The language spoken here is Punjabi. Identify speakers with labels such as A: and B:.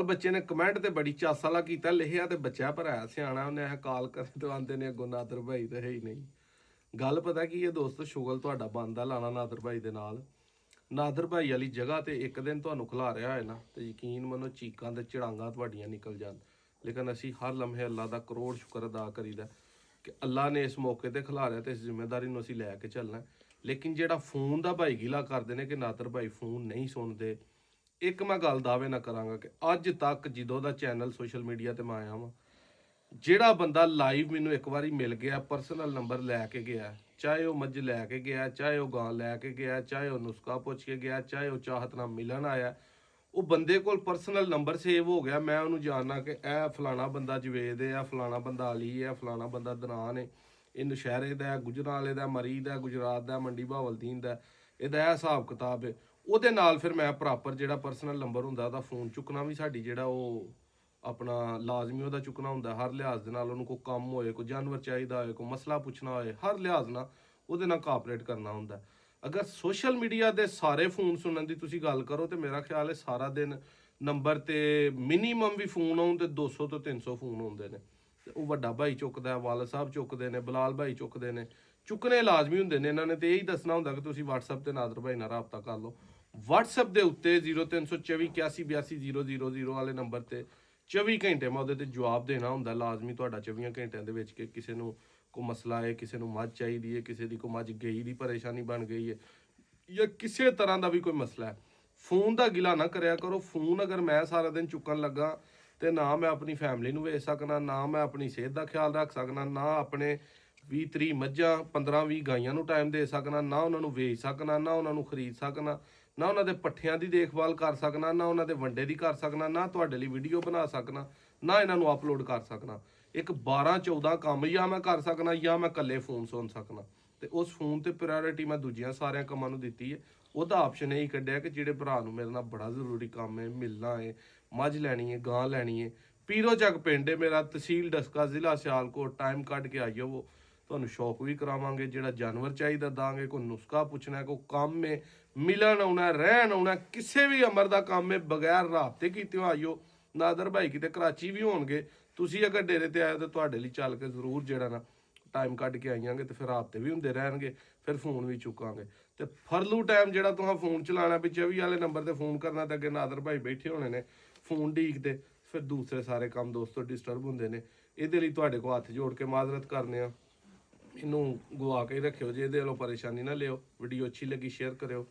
A: ਬੱਚੇ ਨੇ ਕਮੈਂਟ ਤੇ ਬੜੀ ਚਾਸ ਵਾਲਾ ਕੀਤਾ, ਲਿਖਿਆ ਤੇ ਬੱਚਾ ਭਰਾਇਆ ਸਿਆਣਾ, ਉਹਨੇ ਇਹ ਕਾਲ ਕਰਨ ਤੋਂ ਆਂਦੇ ਨੇ ਅੱਗੋਂ ਨਾਦਰ ਭਾਈ ਤਾਂ ਹੈ ਹੀ ਨਹੀਂ। ਗੱਲ ਪਤਾ ਕੀ ਹੈ ਦੋਸਤੋ, ਸ਼ੁਗਲ ਤੁਹਾਡਾ ਬਣਦਾ ਲਾਣਾ ਨਾਦਰ ਭਾਈ ਦੇ ਨਾਲ। ਨਾਦਰ ਭਾਈ ਵਾਲੀ ਜਗ੍ਹਾ ਤੇ ਇੱਕ ਦਿਨ ਤੁਹਾਨੂੰ ਖਿਲਾ ਰਿਹਾ ਹੈ ਨਾ, ਤੇ ਯਕੀਨ ਮੰਨੋ ਚੀਕਾਂ ਤੇ ਚੜਾਂਗਾ ਤੁਹਾਡੀਆਂ ਨਿਕਲ ਜਾਣ। ਲੇਕਿਨ ਅਸੀਂ ਹਰ ਲਮਹੇ ਅੱਲਾ ਦਾ ਕਰੋੜ ਸ਼ੁਕਰ ਅਦਾ ਕਰੀਦਾ ਕਿ ਅੱਲਾ ਨੇ ਇਸ ਮੌਕੇ ਤੇ ਖਿਲਾ ਰਿਹਾ, ਤੇ ਇਸ ਜ਼ਿੰਮੇਵਾਰੀ ਨੂੰ ਅਸੀਂ ਲੈ ਕੇ ਚੱਲਣਾ। ਲੇਕਿਨ ਜਿਹੜਾ ਫੋਨ ਦਾ ਭਾਈ ਗਿਲਾ ਕਰਦੇ ਨੇ ਕਿ ਨਾਦਰ ਭਾਈ ਫੋਨ ਨਹੀਂ ਸੁਣਦੇ, ਇੱਕ ਮੈਂ ਗੱਲ ਦਾਅਵੇ ਨਾ ਕਰਾਂਗਾ ਕਿ ਅੱਜ ਤੱਕ ਜਦੋਂ ਦਾ ਚੈਨਲ ਸੋਸ਼ਲ ਮੀਡੀਆ ਤੇ ਮੈਂ ਆਇਆ ਵਾਂ, ਜਿਹੜਾ ਬੰਦਾ ਲਾਈਵ ਮੈਨੂੰ ਇੱਕ ਵਾਰੀ ਮਿਲ ਗਿਆ, ਪਰਸਨਲ ਨੰਬਰ ਲੈ ਕੇ ਗਿਆ, ਚਾਹੇ ਉਹ ਮੱਝ ਲੈ ਕੇ ਗਿਆ, ਚਾਹੇ ਉਹ ਗਾਂ ਲੈ ਕੇ ਗਿਆ, ਚਾਹੇ ਉਹ ਨੁਸਖਾ ਪੁੱਛ ਕੇ ਗਿਆ, ਚਾਹੇ ਉਹ ਚਾਹਤ ਨਾਲ ਮਿਲਣ ਆਇਆ, ਉਹ ਬੰਦੇ ਕੋਲ ਪਰਸਨਲ ਨੰਬਰ ਸੇਵ ਹੋ ਗਿਆ। ਮੈਂ ਉਹਨੂੰ ਜਾਣਨਾ ਕਿ ਇਹ ਫਲਾਣਾ ਬੰਦਾ ਜਵੇਦ ਹੈ, ਫਲਾਣਾ ਬੰਦਾ ਅਲੀ ਹੈ, ਫਲਾਣਾ ਬੰਦਾ ਦਨਾਨ ਹੈ, ਇਹ ਨਸ਼ਹਿਰੇ ਦਾ, ਗੁਜਰਾਂਵਾਲੇ ਦਾ, ਮਰੀ ਦਾ, ਗੁਜਰਾਤ ਦਾ, ਮੰਡੀ ਬਹਾਵਲਦੀਨ ਦਾ, ਇਹਦਾ ਇਹ ਹਿਸਾਬ ਕਿਤਾਬ ਹੈ। ਉਹਦੇ ਨਾਲ ਫਿਰ ਮੈਂ ਪ੍ਰੋਪਰ ਜਿਹੜਾ ਪਰਸਨਲ ਨੰਬਰ ਹੁੰਦਾ ਉਹਦਾ ਫੋਨ ਚੁੱਕਣਾ ਵੀ ਸਾਡੀ ਜਿਹੜਾ ਉਹ ਆਪਣਾ ਲਾਜ਼ਮੀ ਉਹਦਾ ਚੁੱਕਣਾ ਹੁੰਦਾ ਹਰ ਲਿਹਾਜ਼ ਦੇ ਨਾਲ। ਉਹਨੂੰ ਕੋਈ ਕੰਮ ਹੋਏ, ਕੋਈ ਜਾਨਵਰ ਚਾਹੀਦਾ ਹੋਏ, ਕੋਈ ਮਸਲਾ ਪੁੱਛਣਾ ਹੋਏ, ਹਰ ਲਿਹਾਜ਼ ਨਾਲ ਉਹਦੇ ਨਾਲ ਕੋਆਪਰੇਟ ਕਰਨਾ ਹੁੰਦਾ। ਅਗਰ ਸੋਸ਼ਲ ਮੀਡੀਆ ਦੇ ਸਾਰੇ ਫੋਨ ਸੁਣਨ ਦੀ ਤੁਸੀਂ ਗੱਲ ਕਰੋ ਤੇ ਮੇਰਾ ਖਿਆਲ ਹੈ ਸਾਰਾ ਦਿਨ ਨੰਬਰ ਤੇ ਮਿਨੀਮਮ ਵੀ ਫੋਨ ਆਉਣ ਤੇ 200 ਤੋਂ 300 ਫੋਨ ਆਉਂਦੇ ਨੇ। ਤੇ ਉਹ ਵੱਡਾ ਭਾਈ ਚੁੱਕਦਾ, ਵਾਲਦ ਸਾਹਿਬ ਚੁੱਕਦੇ ਨੇ, ਬਲਾਲ ਭਾਈ ਚੁੱਕਦੇ ਨੇ, ਚੁੱਕਣੇ ਲਾਜ਼ਮੀ ਹੁੰਦੇ ਨੇ। ਇਹਨਾਂ ਨੇ ਤੇ ਇਹੀ ਦੱਸਣਾ ਹੁੰਦਾ ਕਿ ਤੁਸੀਂ WhatsApp ਤੇ ਨਾਦਰ ਭਾਈ ਨਾਲ ਰਾਬਤਾ ਕਰ ਲਓ। WhatsApp ਦੇ ਉੱਤੇ 0324 81 82 000 ਵਾਲੇ ਨੰਬਰ ਤੇ 24 ਘੰਟੇ ਮੈਂ ਉਹਦੇ ਤੇ ਜਵਾਬ ਦੇਣਾ ਹੁੰਦਾ ਲਾਜ਼ਮੀ ਤੁਹਾਡਾ 24 ਘੰਟਿਆਂ ਦੇ ਵਿੱਚ ਕਿ ਕਿਸੇ ਨੂੰ ਕੋਈ ਮਸਲਾ ਹੈ, ਕਿਸੇ ਨੂੰ ਮੱਝ ਚਾਹੀਦੀ ਹੈ, ਕਿਸੇ ਦੀ ਕੋਈ ਮੱਝ ਗਈ ਦੀ ਪਰੇਸ਼ਾਨੀ ਬਣ ਗਈ ਹੈ, ਜਾਂ ਕਿਸੇ ਤਰ੍ਹਾਂ ਦਾ ਵੀ ਕੋਈ ਮਸਲਾ ਹੈ। ਫੋਨ ਦਾ ਗਿਲਾ ਨਾ ਕਰਿਆ ਕਰੋ। ਫੋਨ ਅਗਰ ਮੈਂ ਸਾਰਾ ਦਿਨ ਚੁੱਕਣ ਲੱਗਾ ਤੇ ਨਾ ਮੈਂ ਆਪਣੀ ਫੈਮਿਲੀ ਨੂੰ ਵੇਚ ਸਕਣਾ, ਨਾ ਮੈਂ ਆਪਣੀ ਸਿਹਤ ਦਾ ਖਿਆਲ ਰੱਖ ਸਕਣਾ, ਨਾ ਆਪਣੇ 20-30 ਮੱਝਾਂ 15-20 ਗਾਈਆਂ ਨੂੰ ਟਾਈਮ ਦੇ ਸਕਣਾ, ਨਾ ਉਹਨਾਂ ਨੂੰ ਵੇਚ ਸਕਣਾ, ਨਾ ਉਹਨਾਂ ਨੂੰ ਖਰੀਦ ਸਕਣਾ, ਨਾ ਉਹਨਾਂ ਦੇ ਪੱਠਿਆਂ ਦੀ ਦੇਖਭਾਲ ਕਰ ਸਕਣਾ, ਨਾ ਉਹਨਾਂ ਦੇ ਵੰਡੇ ਦੀ ਕਰ ਸਕਣਾ, ਨਾ ਤੁਹਾਡੇ ਲਈ ਵੀਡੀਓ ਬਣਾ ਸਕਣਾ, ਨਾ ਇਹਨਾਂ ਨੂੰ ਅਪਲੋਡ ਕਰ ਸਕਣਾ। ਇੱਕ 12-14 ਕੰਮ ਜਾਂ ਮੈਂ ਕਰ ਸਕਣਾ ਜਾਂ ਮੈਂ ਇਕੱਲੇ ਫੋਨ ਸੁਣ ਸਕਣਾ। ਤੇ ਉਸ ਫੋਨ ਤੇ ਪ੍ਰਾਇੋਰਟੀ ਮੈਂ ਦੂਜਿਆਂ ਸਾਰਿਆਂ ਕੰਮਾਂ ਨੂੰ ਦਿੱਤੀ ਹੈ। ਉਹਦਾ ਆਪਸ਼ਨ ਇਹ ਹੀ ਕੱਢਿਆ ਕਿ ਜਿਹੜੇ ਭਰਾ ਨੂੰ ਮੇਰੇ ਨਾਲ ਬੜਾ ਜ਼ਰੂਰੀ ਕੰਮ ਹੈ, ਮਿਲਣਾ ਹੈ, ਮੱਝ ਲੈਣੀ ਹੈ, ਗਾਂ ਲੈਣੀ ਹੈ, ਪੀਰੋ ਚੱਕ ਪਿੰਡ ਹੈ ਮੇਰਾ, ਤਹਿਸੀਲ ਡਸਕਾ, ਜ਼ਿਲ੍ਹਾ ਸਿਆਲਕੋਟ, ਟਾਈਮ ਕੱਢ ਕੇ ਆਈਓ। ਉਹ ਤੁਹਾਨੂੰ ਸ਼ੌਕ ਵੀ ਕਰਾਵਾਂਗੇ, ਜਿਹੜਾ ਜਾਨਵਰ ਚਾਹੀਦਾ ਦਾਂਗੇ, ਕੋਈ ਨੁਸਖਾ ਪੁੱਛਣਾ, ਕੋਈ ਕੰਮ ਹੈ, ਮਿਲਣ ਆਉਣਾ, ਰਹਿਣ ਆਉਣਾ, ਕਿਸੇ ਵੀ ਅਮਰ ਦਾ ਕੰਮ ਹੈ, ਬਗੈਰ ਰਾਬਤੇ ਕੀਤੇ ਆਈਓ। ਨਾਦਰ ਭਾਈ ਕਿਤੇ ਕਰਾਚੀ ਵੀ ਹੋਣਗੇ, ਤੁਸੀਂ ਅਗਰ ਡੇਰੇ ਤੇ ਆਏ ਤਾਂ ਤੁਹਾਡੇ ਲਈ ਚੱਲ ਕੇ ਜ਼ਰੂਰ ਜਿਹੜਾ ਨਾ ਟਾਈਮ ਕੱਢ ਕੇ ਆਈਆਂਗੇ, ਤੇ ਫਿਰ ਰਾਬਤੇ ਵੀ ਹੁੰਦੇ ਰਹਿਣਗੇ, ਫਿਰ ਫੋਨ ਵੀ ਚੁੱਕਾਂਗੇ। ਤੇ ਫਰਲੂ ਟਾਈਮ ਜਿਹੜਾ ਤੁਸੀਂ ਫੋਨ ਚਲਾਉਣਾ ਵੀ 24 ਵਾਲੇ ਨੰਬਰ ਤੇ ਫੋਨ ਕਰਨਾ, ਤੇ ਅੱਗੇ ਨਾਦਰ ਭਾਈ ਬੈਠੇ ਹੋਣੇ ਨੇ ਫੋਨ ਢੀਕਦੇ, ਫਿਰ ਦੂਸਰੇ ਸਾਰੇ ਕੰਮ ਦੋਸਤੋ ਡਿਸਟਰਬ ਹੁੰਦੇ ਨੇ। ਇਹਦੇ ਲਈ ਤੁਹਾਡੇ ਕੋਲ ਹੱਥ ਜੋੜ ਕੇ ਮਾਜ਼ਰਤ ਕਰਨੇ ਆ। ਇਹਨੂੰ ਗਵਾ ਕੇ ਰੱਖਿਓ ਜੇ, ਇਹਦੇ ਵੱਲੋਂ ਪਰੇਸ਼ਾਨੀ ਨਾ ਲਿਓ। ਵੀਡੀਓ ਅੱਛੀ ਲੱਗੀ ਸ਼ੇਅਰ ਕਰਿਓ।